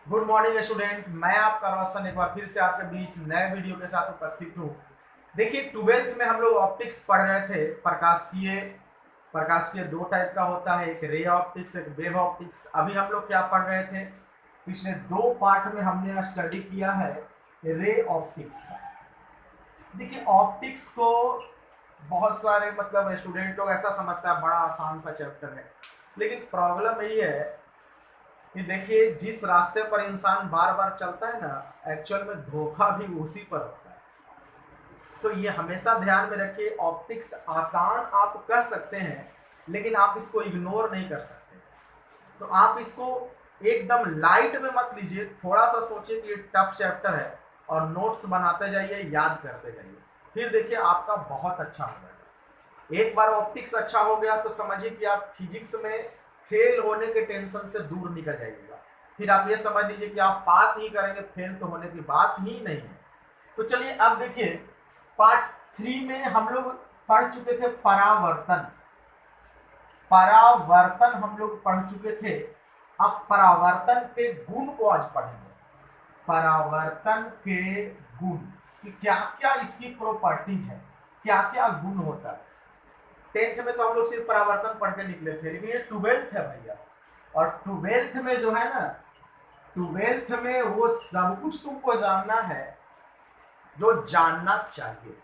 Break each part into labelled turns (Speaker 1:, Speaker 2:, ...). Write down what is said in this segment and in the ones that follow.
Speaker 1: Good morning student. मैं आपका रोशन एक बार फिर से आपके बीच नए वीडियो के साथ उपस्थित हूँ। देखिए, ट्वेल्थ में हम लोग ऑप्टिक्स पढ़ रहे थे। प्रकाशिकीय दो टाइप का होता है, एक रे ऑप्टिक्स, एक वेव ऑप्टिक्स। अभी हम लोग क्या पढ़ रहे थे, पिछले दो पार्ट में हमने स्टडी किया है रे ऑप्टिक्स का। देखिए, ऑप्टिक्स को बहुत सारे स्टूडेंट लोग ऐसा समझता है बड़ा आसान सा चैप्टर है, लेकिन प्रॉब्लम यही है कि देखिए, जिस रास्ते पर इंसान बार बार चलता है ना, एक्चुअल में धोखा भी उसी पर होता है। तो ये हमेशा ध्यान में रखिए, ऑप्टिक्स आसान आप कह सकते हैं, लेकिन आप इसको इग्नोर नहीं कर सकते। तो आप इसको एकदम लाइट में मत लीजिए, थोड़ा सा सोचिए कि ये टफ चैप्टर है, और नोट्स बनाते जाइए, याद करते जाइए। फिर देखिए, आपका बहुत अच्छा हो जाएगा। एक बार ऑप्टिक्स अच्छा हो गया तो समझिए कि आप फिजिक्स में फेल होने के टेंशन से दूर निकल जाइएगा। फिर आप ये समझ लीजिए कि आप पास ही करेंगे, फेल तो होने की बात ही नहीं है। तो चलिए अब देखिए, पार्ट 3 में हम लोग पढ़ चुके थे परावर्तन। परावर्तन हम लोग पढ़ चुके थे। अब परावर्तन के गुण को आज पढ़ेंगे। परावर्तन के गुण कि क्या क्या इसकी प्रॉपर्टीज है, क्या क्या गुण होता है। 10th में तो हम लोग सिर्फ परावर्तन पढ़ के निकले थे, लेकिन ये 12th है भैया। और 12th में जो है ना, 12th में वो सब कुछ तुमको जानना है जो जानना चाहिए,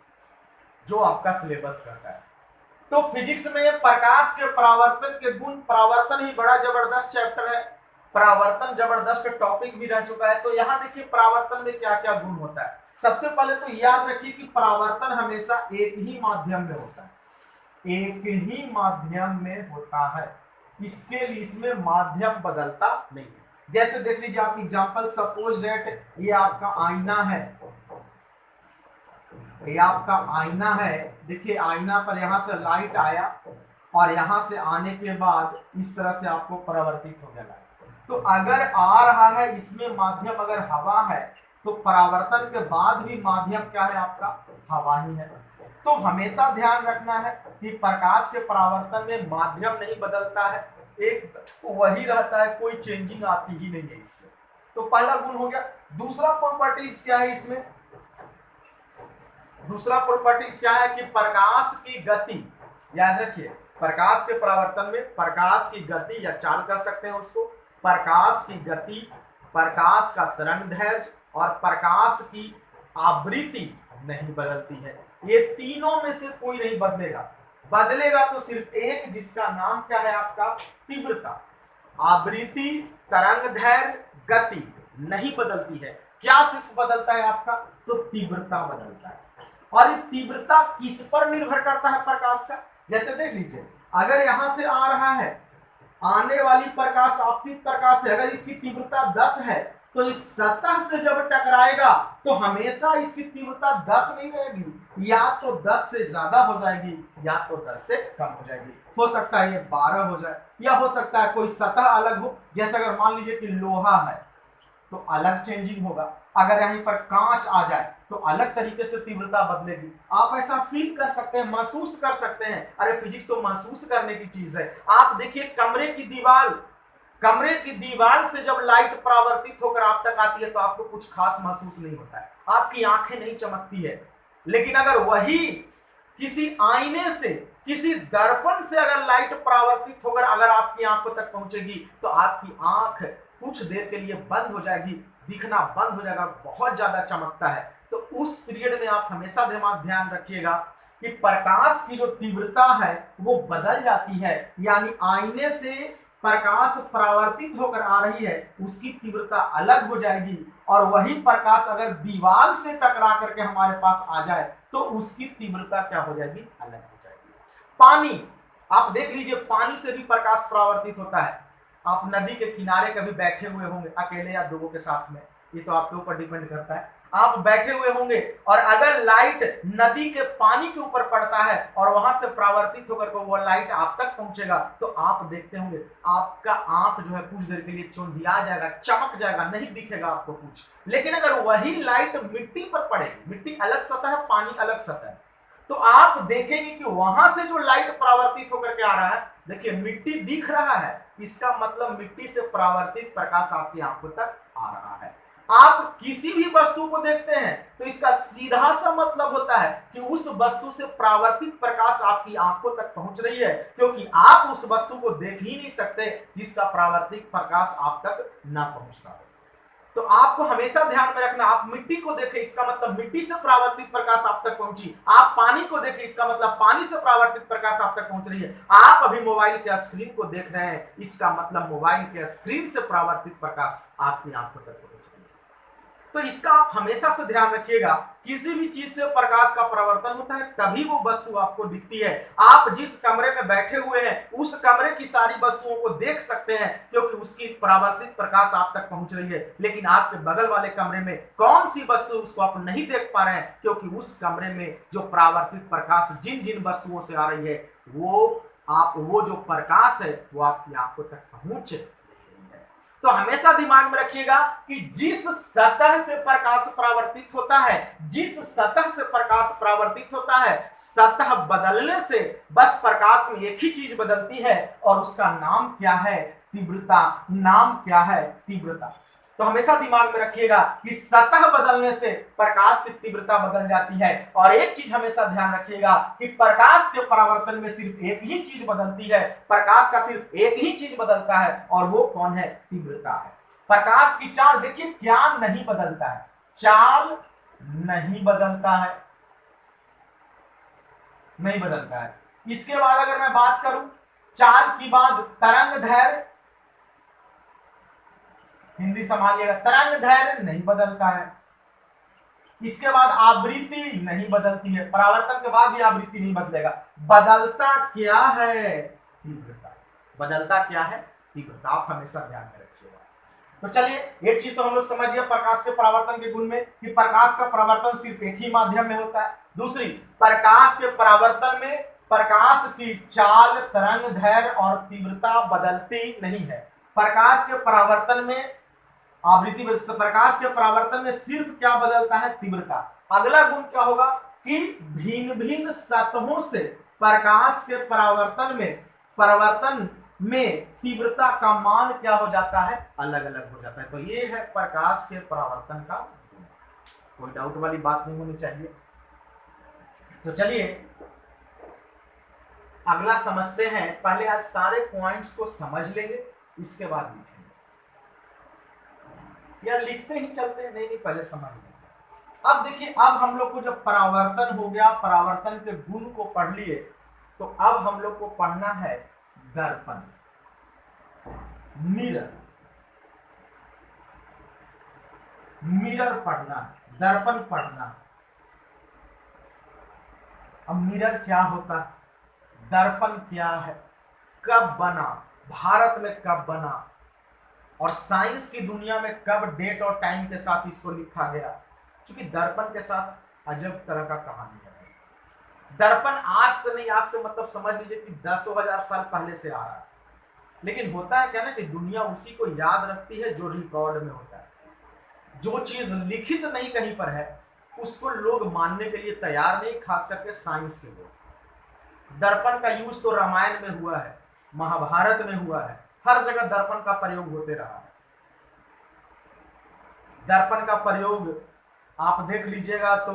Speaker 1: जो आपका सिलेबस कहता है। तो फिजिक्स में प्रकाश के परावर्तन के गुण, परावर्तन ही बड़ा जबरदस्त चैप्टर है। परावर्तन जबरदस्त टॉपिक भी रह चुका है। तो यहाँ देखिए, परावर्तन में क्या क्या गुण होता है। सबसे पहले तो याद रखिए कि परावर्तन हमेशा एक ही माध्यम में होता है, एक ही माध्यम में होता है। इसके लिए इसमें माध्यम बदलता नहीं है। जैसे देख लीजिए आप एग्जांपल, सपोज दैट ये आपका आईना है, ये आपका आईना है। देखिए, आईना पर यहां से लाइट आया, और यहां से आने के बाद इस तरह से आपको परावर्तित हो गया लाइट। तो अगर आ रहा है, इसमें माध्यम अगर हवा है, तो परावर्तन के बाद भी माध्यम क्या है आपका, हवा ही है। तो हमेशा ध्यान रखना है कि प्रकाश के परावर्तन में माध्यम नहीं बदलता है, एक वही रहता है, कोई चेंजिंग आती ही नहीं है इसमें। तो पहला गुण हो गया। दूसरा प्रॉपर्टीज क्या है इसमें, दूसरा प्रॉपर्टीज क्या है कि प्रकाश की गति। याद रखिए, प्रकाश के परावर्तन में प्रकाश की गति या चाल कह सकते हैं उसको, प्रकाश की गति, प्रकाश का तरंग दैर्ध्य और प्रकाश की आवृत्ति नहीं बदलती है। ये तीनों में से कोई नहीं बदलेगा। बदलेगा तो सिर्फ एक, जिसका नाम क्या है आपका, तीव्रता। आवृत्ति, तरंग दैर्ध्य, गति नहीं बदलती है। क्या सिर्फ बदलता है आपका, तो तीव्रता बदलता है। और ये तीव्रता किस पर निर्भर करता है प्रकाश का। जैसे देख लीजिए, अगर यहां से आ रहा है, आने वाली प्रकाश आपतित प्रकाश है, अगर इसकी तीव्रता 10 है, तो इस सतह से जब टकराएगा तो हमेशा इसकी तीव्रता 10 नहीं रहेगी, या तो 10 से ज्यादा हो जाएगी, या तो 10 से कम हो जाएगी। हो सकता है ये 12 हो जाए, या हो सकता है कोई सतह अलग हो। जैसे अगर मान लीजिए कि लोहा है, तो अलग चेंजिंग होगा। अगर यहीं पर कांच आ जाए तो अलग तरीके से तीव्रता बदलेगी। आप ऐसा फील कर सकते हैं, महसूस कर सकते हैं। अरे फिजिक्स तो महसूस करने की चीज है। आप देखिए, कमरे की दीवार से जब लाइट परावर्तित होकर आप तक आती है, तो आपको कुछ खास महसूस नहीं होता है, आपकी आंखें नहीं चमकती है। लेकिन अगर वही किसी आईने से, किसी दर्पण से अगर लाइट परावर्तित होकर अगर आपकी आंखों तक पहुंचेगी, तो आपकी आंख कुछ देर के लिए बंद हो जाएगी, दिखना बंद हो जाएगा, बहुत ज्यादा चमकता है। तो उस पीरियड में आप हमेशा ध्यान रखिएगा कि प्रकाश की जो तीव्रता है वो बदल जाती है। यानी आईने से प्रकाश परावर्तित होकर आ रही है, उसकी तीव्रता अलग हो जाएगी, और वही प्रकाश अगर दीवार से टकरा करके हमारे पास आ जाए, तो उसकी तीव्रता क्या हो जाएगी, अलग हो जाएगी। पानी, आप देख लीजिए, पानी से भी प्रकाश परावर्तित होता है। आप नदी के किनारे कभी बैठे हुए होंगे, अकेले या दो के साथ में, ये तो आपके ऊपर डिपेंड करता है। आप बैठे हुए होंगे, और अगर लाइट नदी के पानी के ऊपर पड़ता है और वहां से परावर्तित होकर वो लाइट आप तक पहुंचेगा, तो आप देखते होंगे आपका आंख जो है कुछ देर के लिए चौंधिया जाएगा, चमक जाएगा, नहीं दिखेगा आपको कुछ। लेकिन अगर वही लाइट मिट्टी पर पड़ेगी, मिट्टी अलग सतह है, पानी अलग सतह है, तो आप देखेंगे कि वहां से जो लाइट परावर्तित होकर के आ रहा है, देखिए मिट्टी दिख रहा है, इसका मतलब मिट्टी से परावर्तित प्रकाश आपकी आंखों तक आ रहा है। आप किसी भी वस्तु को देखते हैं तो इसका सीधा सा मतलब होता है कि उस वस्तु से परावर्तित प्रकाश आपकी आंखों तक पहुंच रही है, क्योंकि आप उस वस्तु को देख ही नहीं सकते जिसका परावर्तित प्रकाश आप तक ना पहुंचता हो। तो आपको हमेशा ध्यान में रखना, आप मिट्टी को देखें इसका मतलब मिट्टी से परावर्तित प्रकाश आप तक पहुंची, आप पानी को देखें इसका मतलब पानी से परावर्तित प्रकाश आप तक पहुंच रही है, आप अभी मोबाइल के स्क्रीन को देख रहे हैं इसका मतलब मोबाइल के स्क्रीन से परावर्तित प्रकाश आपकी आंखों तक पहुंच रही है। तो इसका आप हमेशा से ध्यान रखिएगा, किसी भी चीज से प्रकाश का परावर्तन होता है तभी वो वस्तु आपको दिखती है। आप जिस कमरे में बैठे हुए हैं उस कमरे की सारी वस्तुओं को देख सकते हैं क्योंकि उसकी परावर्तित प्रकाश आप तक पहुंच रही है, लेकिन आपके बगल वाले कमरे में कौन सी वस्तु उसको आप नहीं देख पा रहे हैं क्योंकि उस कमरे में जो परावर्तित प्रकाश जिन जिन वस्तुओं से आ रही है वो जो प्रकाश है वो आपकी आंखों तक पहुंच। तो हमेशा दिमाग में रखिएगा कि जिस सतह से प्रकाश परावर्तित होता है, जिस सतह से प्रकाश परावर्तित होता है, सतह बदलने से बस प्रकाश में एक ही चीज बदलती है और उसका नाम क्या है? तीव्रता। नाम क्या है? तीव्रता। तो हमेशा दिमाग में रखिएगा कि सतह बदलने से प्रकाश की तीव्रता बदल जाती है। और एक चीज हमेशा ध्यान रखिएगा कि प्रकाश के परावर्तन में सिर्फ एक ही चीज बदलती है, प्रकाश का सिर्फ एक ही चीज बदलता है और वो कौन है? तीव्रता है। प्रकाश की चाल देखिए क्या नहीं बदलता है, चाल नहीं बदलता है, नहीं बदलता है। इसके बाद अगर मैं बात करूं चाल की बात, तरंग दैर्घ्य, हिंदी संभालिएगा, तरंग दैर्घ्य नहीं बदलता है। इसके बाद आवृत्ति नहीं बदलती है, परावर्तन के बाद भी आवृत्ति नहीं बदलेगा। बदलता क्या है? तीव्रता। बदलता क्या है? तीव्रता। आप हमेशा ध्यान में रखिएगा। तो चलिए एक चीज तो हम लोग समझ गए प्रकाश के परावर्तन के गुण में कि प्रकाश का परावर्तन सिर्फ एक ही माध्यम में होता है। दूसरी, प्रकाश के परावर्तन में प्रकाश की चाल, तरंग दैर्घ्य और तीव्रता बदलती नहीं है। प्रकाश के परावर्तन में आवृत्ति, प्रकाश के परावर्तन में सिर्फ क्या बदलता है? तीव्रता। अगला गुण क्या होगा कि भिन्न भिन्न सतहों से प्रकाश के परावर्तन में तीव्रता का मान क्या हो जाता है? अलग अलग हो जाता है। तो ये है प्रकाश के परावर्तन का गुण। कोई डाउट वाली बात नहीं होनी चाहिए। तो चलिए अगला समझते हैं। पहले आज सारे पॉइंट्स को समझ लेंगे, इसके बाद लिखेंगे या लिखते ही चलते हैं? नहीं, पहले समझ लेंगे। अब देखिए, अब हम लोग को जब परावर्तन हो गया, परावर्तन के गुण को पढ़ लिए, तो अब हम लोग को पढ़ना है दर्पण, मिरर। मिरर पढ़ना, दर्पण पढ़ना। अब मिरर क्या होता है, दर्पण क्या है, कब बना, भारत में कब बना और साइंस की दुनिया में कब डेट और टाइम के साथ इसको लिखा गया, क्योंकि दर्पण के साथ अजब तरह का कहानी है। दर्पण आज से नहीं, आज से मतलब समझ लीजिए कि 10,000 साल पहले से आ रहा है। लेकिन होता है क्या ना कि दुनिया उसी को याद रखती है जो रिकॉर्ड में होता है। जो चीज लिखित नहीं कहीं पर है उसको लोग मानने के लिए तैयार नहीं, खास करके साइंस के लोग। दर्पण का यूज तो रामायण में हुआ है, महाभारत में हुआ है, हर जगह दर्पण का प्रयोग होते रहा है। दर्पण का प्रयोग आप देख लीजिएगा तो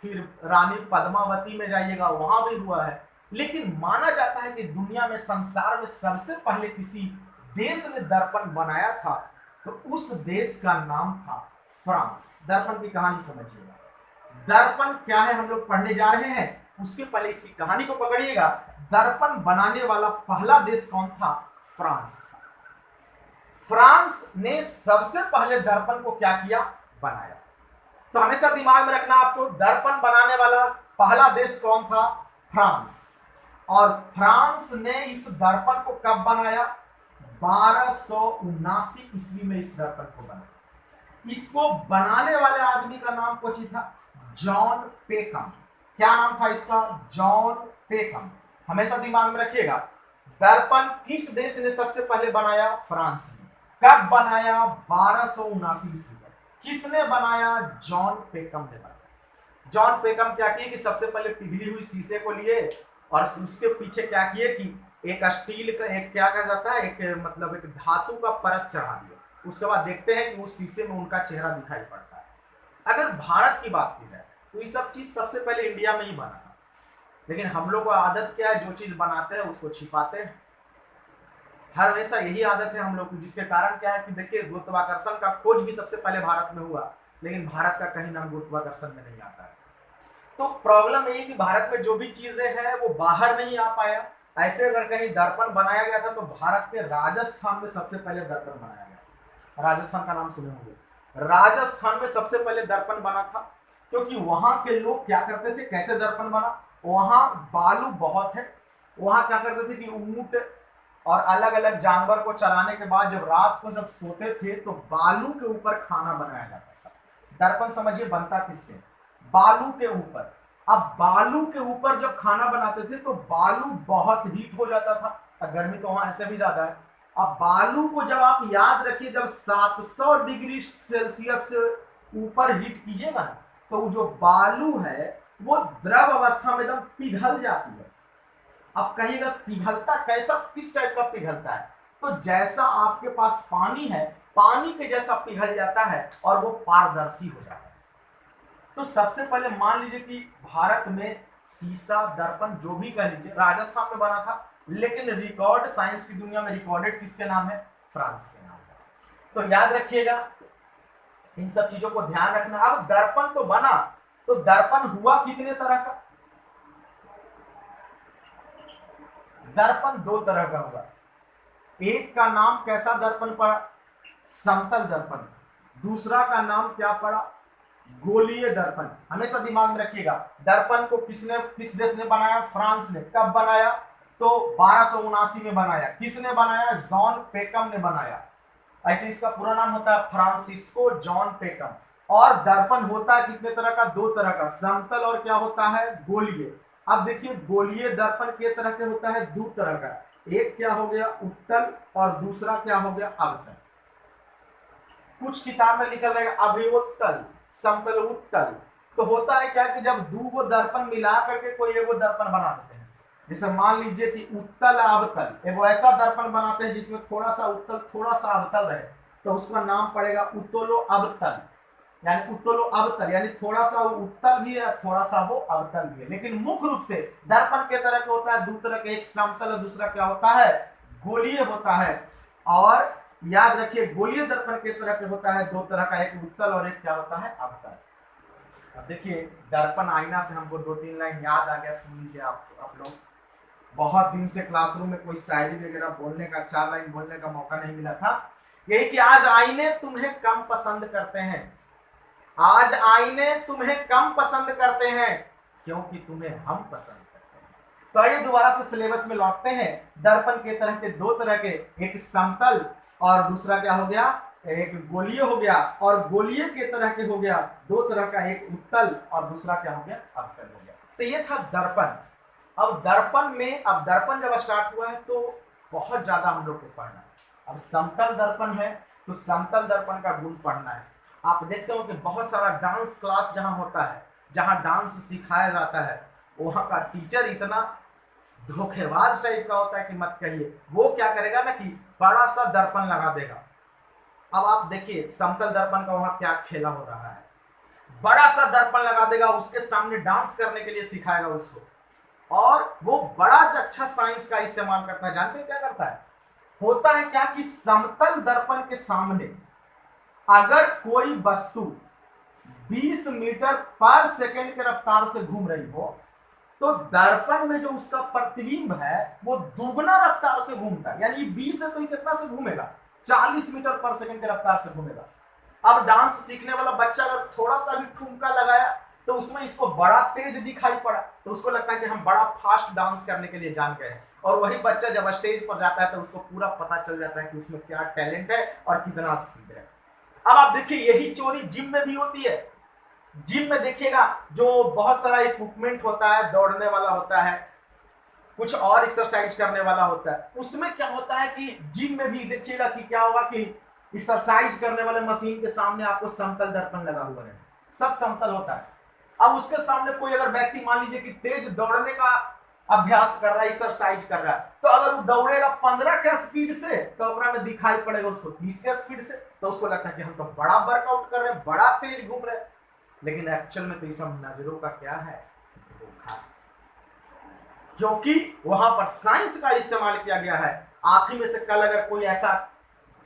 Speaker 1: फिर रानी पद्मावती में जाइएगा, वहां भी हुआ है। लेकिन माना जाता है कि दुनिया में, संसार में सबसे पहले किसी देश ने दर्पण बनाया था, तो उस देश का नाम था फ्रांस। दर्पण की कहानी समझिएगा। दर्पण क्या है हम लोग पढ़ने जा रहे हैं, उसके पहले इसकी कहानी को पकड़िएगा। दर्पण बनाने वाला पहला देश कौन था? फ्रांस था। फ्रांस ने सबसे पहले दर्पण को क्या किया? बनाया। तो हमेशा दिमाग में रखना आपको, दर्पण बनाने वाला पहला देश कौन था? फ्रांस। और फ्रांस ने इस दर्पण को कब बनाया? 1279 ईस्वी में इस दर्पण को बनाया। इसको बनाने वाले आदमी का नाम कुछ ही था, जॉन पेकम। क्या नाम था इसका? जॉन पेकम। हमेशा दिमाग में रखिएगा। दर्पण किस देश ने सबसे पहले बनाया? फ्रांस ने। कब बनाया? 1279 ईस्वी में। किसने बनाया? जॉन पेकम ने बनाया। जॉन पेकम क्या किए कि सबसे पहले पिघली हुई शीशे को लिए और उसके पीछे क्या किए कि एक स्टील का एक क्या कहा जाता है, एक मतलब एक धातु का परत चढ़ा दिया, उसके बाद देखते हैं कि उस शीशे में उनका चेहरा दिखाई पड़ता है। अगर भारत की बात की जाए तो ये सब चीज सबसे पहले इंडिया में ही बना था, लेकिन हम लोग को आदत क्या है, जो चीज बनाते हैं उसको छिपाते हैं, हर हमेशा यही आदत है हम लोग की, जिसके कारण क्या है कि देखिए गुरुत्वाकर्षण का खोज भी सबसे पहले भारत में हुआ, लेकिन भारत का कहीं नाम गुरुत्वाकर्षण में नहीं आता है। तो प्रॉब्लम ये कि भारत में जो भी चीजें हैं वो बाहर नहीं आ पाया। ऐसे अगर कहीं दर्पण बनाया गया था तो भारत के राजस्थान में सबसे पहले दर्पण बनाया गया। राजस्थान का नाम सुने होंगे, राजस्थान में सबसे पहले दर्पण बना था, क्योंकि वहां के लोग क्या करते थे, कैसे दर्पण बना, वहां बालू बहुत है, वहां क्या करते थे कि ऊंट और अलग अलग जानवर को चराने के बाद जब रात को जब सोते थे तो बालू के ऊपर खाना बनाया जाता था। दर्पण समझिए बनता किससे, बालू के ऊपर। अब बालू के ऊपर जब खाना बनाते थे तो बालू बहुत हीट हो जाता था, गर्मी तो वहां ऐसे भी ज्यादा है। अब बालू को जब आप याद रखिए, जब 700 डिग्री सेल्सियस से ऊपर हीट कीजिएगा तो जो बालू है वो द्रव अवस्था में एकदम पिघल जाती है। अब कहिएगा पिघलता कैसा, किस टाइप का पिघलता है, तो जैसा आपके पास पानी है, पानी के जैसा पिघल जाता है और वो पारदर्शी हो जाता है। तो सबसे पहले मान लीजिए कि भारत में शीशा दर्पण जो भी कह लीजिए राजस्थान में बना था, लेकिन रिकॉर्ड साइंस की दुनिया में रिकॉर्डेड किसके नाम है, फ्रांस के नाम है। तो याद रखिएगा, इन सब चीजों को ध्यान रखना। अब दर्पण तो बना, तो दर्पण हुआ कितने तरह का, दर्पण दो तरह का हुआ। एक का नाम कैसा दर्पण पड़ा, समतल दर्पण। दूसरा का नाम क्या पड़ा, गोलीय दर्पण। हमेशा दिमाग में रखिएगा, दर्पण को किस देश ने बनाया, फ्रांस ने। कब बनाया, तो 1279 में बनाया। किसने बनाया, जॉन पेकम ने बनाया। ऐसे इसका पूरा नाम होता है फ्रांसिस्को जॉन पेकम। और दर्पण होता है कितने तरह का, दो तरह का, समतल और क्या होता है, गोलीय। अब देखिए गोलीय दर्पण के तरह के होता है दो तरह का, एक क्या हो गया उत्तल और दूसरा क्या हो गया अवतल। कुछ किताब में लिखा रहेगा अभियोत्तल, समतल, उत्तल। तो होता है क्या कि जब दो गो दर्पण मिला करके कोई एगो दर्पण बना देते हैं, जैसे मान लीजिए कि उत्तल अवतल, एगो ऐसा दर्पण बनाते हैं जिसमें थोड़ा सा उत्तल थोड़ा सा अवतल रहे, तो उसका नाम पड़ेगा उत्तलो अवतल, यानी उत्तलो अवतल, यानी थोड़ा सा वो उत्तल भी है थोड़ा सा वो अवतल भी है। लेकिन मुख्य रूप से दर्पण के तरह के होता है दो तरह के, एक समतल और दूसरा क्या होता है, गोलीय होता है। और याद रखिए गोलीय दर्पण के तरह के होता है दो तरह का, एक उत्तल और एक क्या होता है अवतल। अब देखिए दर्पण आईना से हमको दो तीन लाइन याद आ गया, सुन लीजिए आप लोग। बहुत दिन से क्लासरूम में कोई शायरी वगैरह बोलने का, 4 लाइन बोलने का मौका नहीं मिला था। यही कि आज आईने तुम्हें कम पसंद करते हैं, आज आईने तुम्हें कम पसंद करते हैं क्योंकि तुम्हें हम पसंद करते हैं। तो आइए दोबारा से सिलेबस में लौटते हैं। दर्पण के तरह के दो तरह के, एक समतल और दूसरा क्या हो गया, एक गोलीय हो गया। और गोलीय के तरह के हो गया दो तरह का, एक उत्तल और दूसरा क्या हो गया अवतल हो गया। तो ये था दर्पण। अब दर्पण में, अब दर्पण जब स्टार्ट हुआ है तो बहुत ज्यादा हम लोग को पढ़ना है। अब समतल दर्पण है तो समतल दर्पण का गुण पढ़ना है। आप देखते हो कि बहुत सारा डांस क्लास जहां होता है, जहां डांस सिखाया जाता है, वहां का टीचर इतना धोखेबाज टाइप का होता है कि मत कहिए। वो क्या करेगा ना कि बड़ा सा दर्पण लगा देगा। अब आप देखिए समतल दर्पण का वहां क्या खेला हो रहा है, बड़ा सा दर्पण लगा देगा, उसके सामने डांस करने के लिए सिखाएगा उसको। और वो बड़ा अच्छा साइंस का इस्तेमाल करता है। जानते हैं क्या करता है, होता है क्या कि समतल दर्पण के सामने अगर कोई वस्तु 20 मीटर पर सेकंड की रफ्तार से घूम रही हो तो दर्पण में जो उसका प्रतिबिंब है वो दुगना रफ्तार से घूमता है। यानी 20 है तो कितना से घूमेगा, 40 मीटर पर सेकंड की रफ्तार से घूमेगा। अब डांस सीखने वाला बच्चा अगर थोड़ा सा भी ठुमका लगाया तो उसमें इसको बड़ा तेज दिखाई पड़ा, तो उसको लगता है कि हम बड़ा फास्ट डांस करने के लिए जान गए हैं। और वही बच्चा जब स्टेज पर जाता है तो उसको पूरा पता चल जाता है कि उसमें क्या टैलेंट है और कितना स्पीड है। अब आप देखिए यही चोरी जिम में भी होती है। जिम में देखिएगा जो बहुत सारा इक्विपमेंट होता है, दौड़ने वाला होता है, कुछ और एक्सरसाइज करने वाला होता है, उसमें क्या होता है कि जिम में भी देखिएगा कि क्या होगा कि एक्सरसाइज करने वाले मशीन के सामने आपको समतल दर्पण लगा हुआ है, सब समतल होता है। अब उसके सामने कोई अगर व्यक्ति मान लीजिए कि तेज दौड़ने का अभ्यास कर रहा है, एक्सरसाइज कर रहा है, तो अगर वो दौड़ेगा 15 के स्पीड से कैमरा में दिखाई पड़ेगा उसको 30 के स्पीड से, तो उसको लगता है कि हम तो बड़ा वर्कआउट कर रहे हैं, बड़ा तेज घूम रहे हैं। लेकिन एक्चुअल में तो ये सब नजरों का क्या है, धोखा। क्योंकि वहां पर साइंस का इस्तेमाल किया गया है। आप ही में से कल अगर कोई ऐसा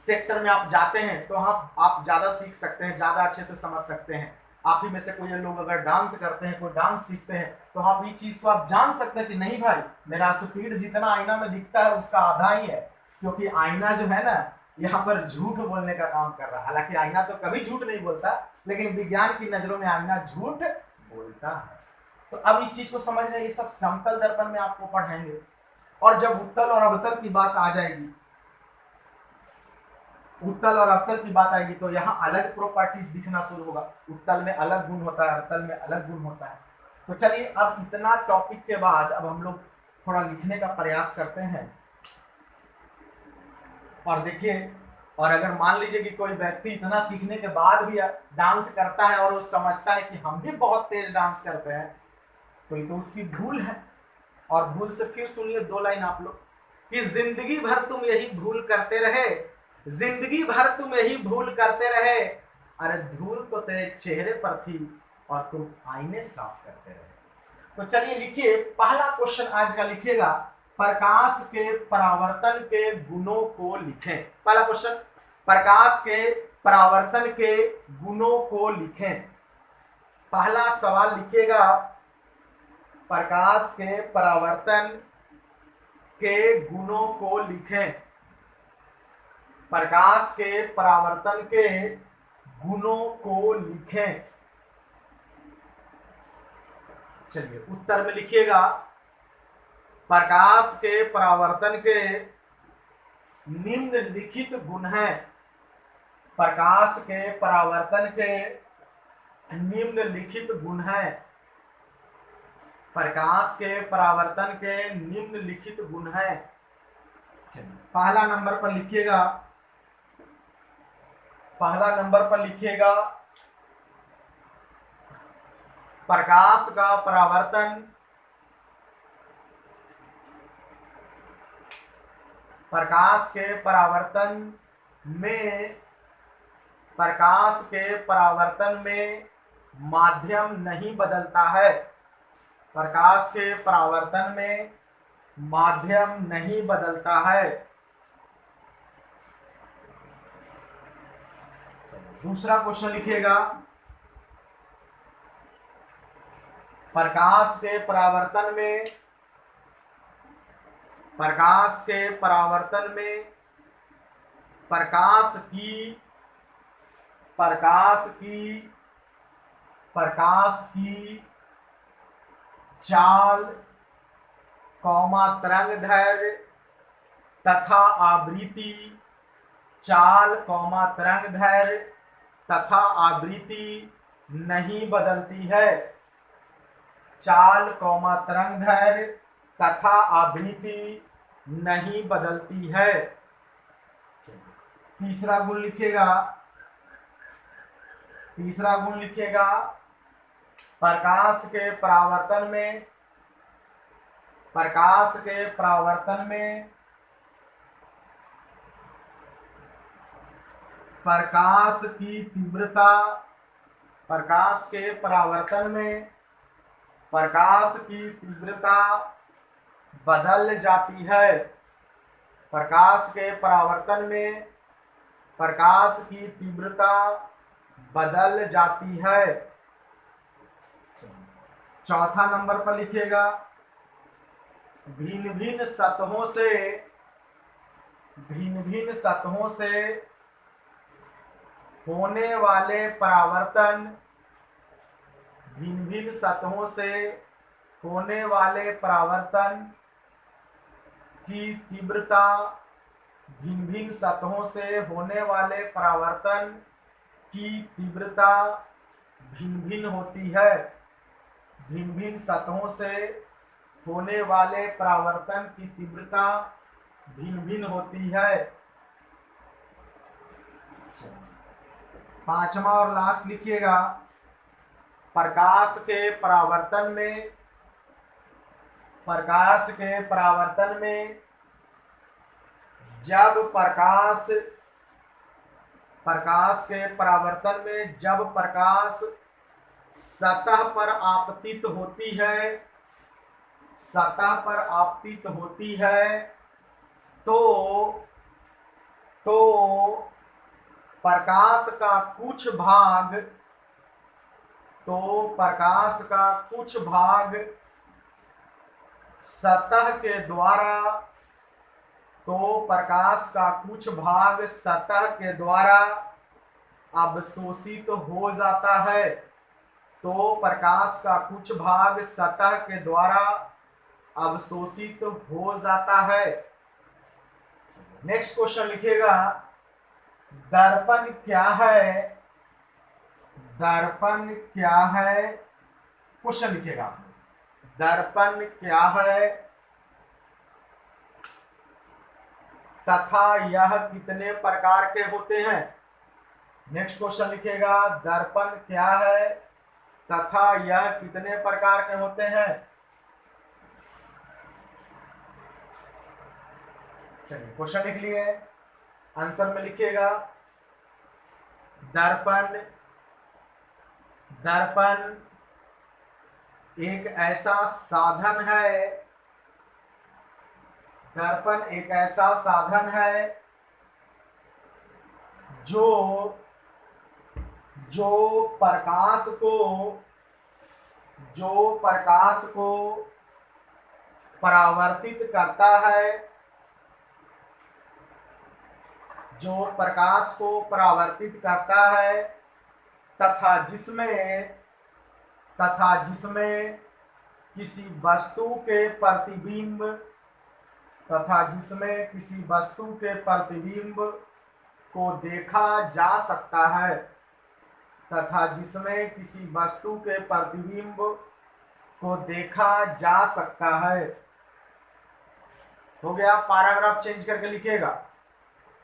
Speaker 1: सेक्टर में आप जाते हैं तो आप ज्यादा सीख सकते हैं, ज्यादा अच्छे से समझ सकते हैं। आप ही में से कोई लोग अगर डांस करते हैं, कोई डांस सीखते हैं, तो आप ये चीज को आप जान सकते हैं कि नहीं भाई, मेरा स्पीड जितना आईना में दिखता है उसका आधा ही है। क्योंकि आईना जो है ना, यहाँ पर झूठ बोलने का काम कर रहा है। हालांकि आईना तो कभी झूठ नहीं बोलता, लेकिन विज्ञान की नजरों में आईना झूठ बोलता है। तो अब इस चीज को समझ रहे, ये सब समतल दर्पण में आपको पढ़ाएंगे। और जब उत्तल और अवतल की बात आ जाएगी, उत्तल और अवतल की बात आएगी, तो यहाँ अलग प्रॉपर्टीज दिखना शुरू होगा। उत्तल में अलग गुण होता है, अवतल में अलग गुण होता है। तो चलिए, अब इतना टॉपिक के बाद अब हम लोग थोड़ा लिखने का प्रयास करते हैं। और देखिए, और अगर मान लीजिए कि कोई व्यक्ति इतना सीखने के बाद भी डांस करता है और वो समझता है कि हम भी बहुत तेज डांस करते हैं, तो ये तो उसकी भूल है। और भूल से फिर सुनिए 2 लाइन आप लोग, कि जिंदगी भर तुम यही भूल करते रहे, जिंदगी भर तुम यही भूल करते रहे, अरे धूल तो तेरे चेहरे पर थी और तुम आईने साफ करते रहे। तो चलिए लिखिए, पहला क्वेश्चन आज का लिखिएगा, प्रकाश के परावर्तन के गुणों को लिखें। पहला क्वेश्चन, प्रकाश के परावर्तन के गुणों को लिखें। पहला सवाल लिखिएगा, प्रकाश के परावर्तन के गुणों को लिखें। प्रकाश के परावर्तन के गुणों को लिखें। चलिए उत्तर में लिखिएगा, प्रकाश के परावर्तन के निम्नलिखित गुण हैं। प्रकाश के परावर्तन के निम्नलिखित गुण हैं। प्रकाश के परावर्तन के निम्नलिखित गुण हैं। पहला नंबर पर लिखिएगा, पहला नंबर पर लिखिएगा, प्रकाश का परावर्तन, प्रकाश के परावर्तन में, प्रकाश के परावर्तन में माध्यम नहीं बदलता है। प्रकाश के परावर्तन में माध्यम नहीं बदलता है। दूसरा क्वेश्चन लिखिएगा, प्रकाश के परावर्तन में, प्रकाश के परावर्तन में प्रकाश की चाल, तरंगदैर्घ्य तथा आवृत्ति, चाल, तरंगदैर्घ्य तथा आवृत्ति नहीं बदलती है। चाल, तरंगदैर्घ्य तथा आवृत्ति नहीं बदलती है। तीसरा गुण लिखिएगा, तीसरा गुण लिखिएगा, प्रकाश के परावर्तन में, प्रकाश के परावर्तन में प्रकाश की तीव्रता, प्रकाश के परावर्तन में प्रकाश की तीव्रता बदल जाती है। प्रकाश के परावर्तन में प्रकाश की तीव्रता बदल जाती है। चौथा नंबर पर लिखिएगा, भिन्न भिन्न सतहों से, भिन्न भिन्न सतहों से होने वाले परावर्तन, भिन्न भिन्न सतहों से होने वाले परावर्तन की तीव्रता, भिन्न भिन्न सतहों से होने वाले परावर्तन की तीव्रता भिन्न भिन्न होती है। भिन्न भिन्न सतहों से होने वाले परावर्तन की तीव्रता भिन्न भिन्न होती है। पांचवा और लास्ट लिखिएगा, प्रकाश के परावर्तन में प्रकाश के परावर्तन में जब प्रकाश के परावर्तन में जब प्रकाश सतह पर आपतित होती है, सतह पर आपतित होती है तो प्रकाश का कुछ भाग सतह के द्वारा प्रकाश का कुछ भाग सतह के द्वारा अवशोषित हो जाता है, तो प्रकाश का कुछ भाग सतह के द्वारा अवशोषित हो जाता है। नेक्स्ट क्वेश्चन लिखिएगा, दर्पण क्या है? दर्पण क्या है? क्वेश्चन लिखिएगा, दर्पण क्या है तथा यह कितने प्रकार के होते हैं? नेक्स्ट क्वेश्चन लिखिएगा, दर्पण क्या है तथा यह कितने प्रकार के होते हैं? चलिए क्वेश्चन लिख लिए, आंसर में लिखिएगा, दर्पण एक ऐसा साधन है, दर्पण एक ऐसा साधन है जो प्रकाश को परावर्तित करता है, जो प्रकाश को परावर्तित करता है तथा जिसमें किसी वस्तु के प्रतिबिंब को देखा जा सकता है, तथा जिसमें किसी वस्तु के प्रतिबिंब को देखा जा सकता है। हो गया, पैराग्राफ चेंज करके लिखिएगा,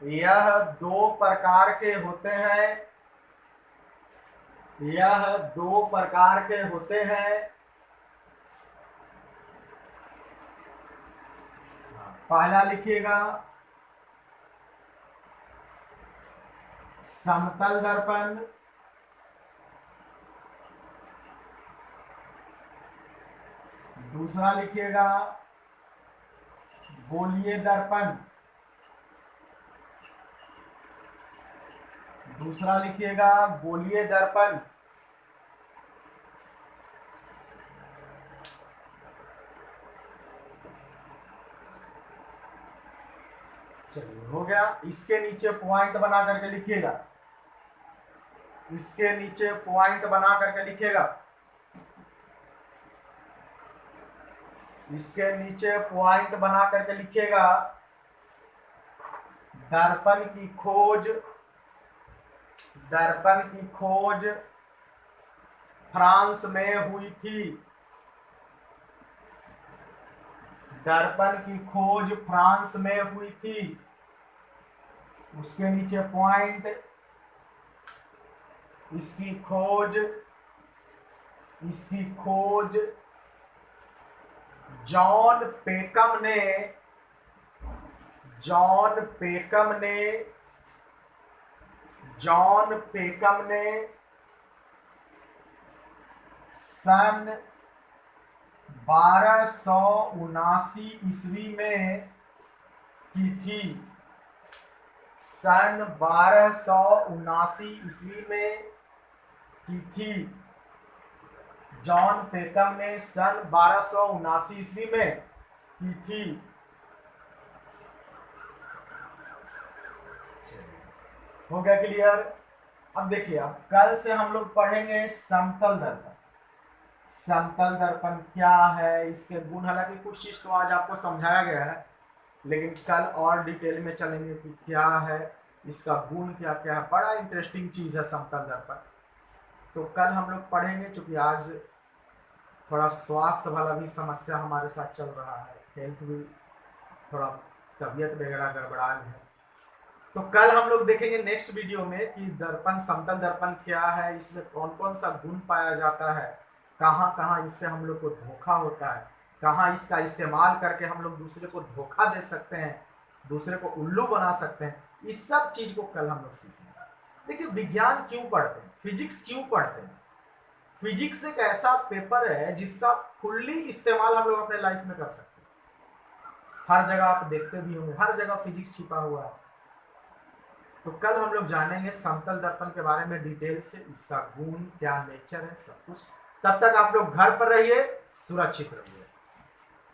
Speaker 1: यह दो प्रकार के होते हैं, यह दो प्रकार के होते हैं। पहला लिखिएगा समतल दर्पण, दूसरा लिखिएगा गोलीय दर्पण, दूसरा लिखिएगा गोलीय दर्पण। चलिए हो गया, इसके नीचे पॉइंट बना करके लिखिएगा, इसके नीचे पॉइंट बना करके लिखिएगा, इसके नीचे पॉइंट बना करके लिखिएगा, दर्पण की खोज फ्रांस में हुई थी, दर्पण की खोज फ्रांस में हुई थी। उसके नीचे पॉइंट, इसकी खोज जॉन पेकम ने सन 1279 ईस्वी में की थी, सन 1279 ईस्वी में की थी। जॉन पेकम ने सन 1279 ईस्वी में की थी। हो गया क्लियर? अब देखिए, अब कल से हम लोग पढ़ेंगे समतल दर्पण। समतल दर्पण क्या है, इसके गुण, हालांकि कुछ चीज तो आज आपको समझाया गया है, लेकिन कल और डिटेल में चलेंगे कि क्या है इसका गुण, क्या क्या है। बड़ा इंटरेस्टिंग चीज है समतल दर्पण, तो कल हम लोग पढ़ेंगे। क्योंकि आज थोड़ा स्वास्थ्य वाला भी समस्या हमारे साथ चल रहा है, हेल्थ भी थोड़ा तबीयत वगैरह गड़बड़ा है, तो कल हम लोग देखेंगे नेक्स्ट वीडियो में कि दर्पण, समतल दर्पण क्या है, इसमें कौन कौन सा गुण पाया जाता है, कहाँ कहाँ इससे हम लोग को धोखा होता है, कहाँ इसका इस्तेमाल करके हम लोग दूसरे को धोखा दे सकते हैं, दूसरे को उल्लू बना सकते हैं, इस सब चीज को कल हम लोग सीखेंगे। देखिए विज्ञान क्यों पढ़ते हैं, फिजिक्स क्यों पढ़ते हैं? फिजिक्स एक ऐसा पेपर है जिसका फुल्ली इस्तेमाल हम लोग अपने लाइफ में कर सकते हैं। हर जगह आप देखते भी होंगे, हर जगह फिजिक्स छिपा हुआ है। तो कल हम लोग जानेंगे समतल दर्पण के बारे में डिटेल से, इसका गुण क्या, नेचर है, सब कुछ। तब तक आप लोग घर पर रहिए, सुरक्षित रहिए।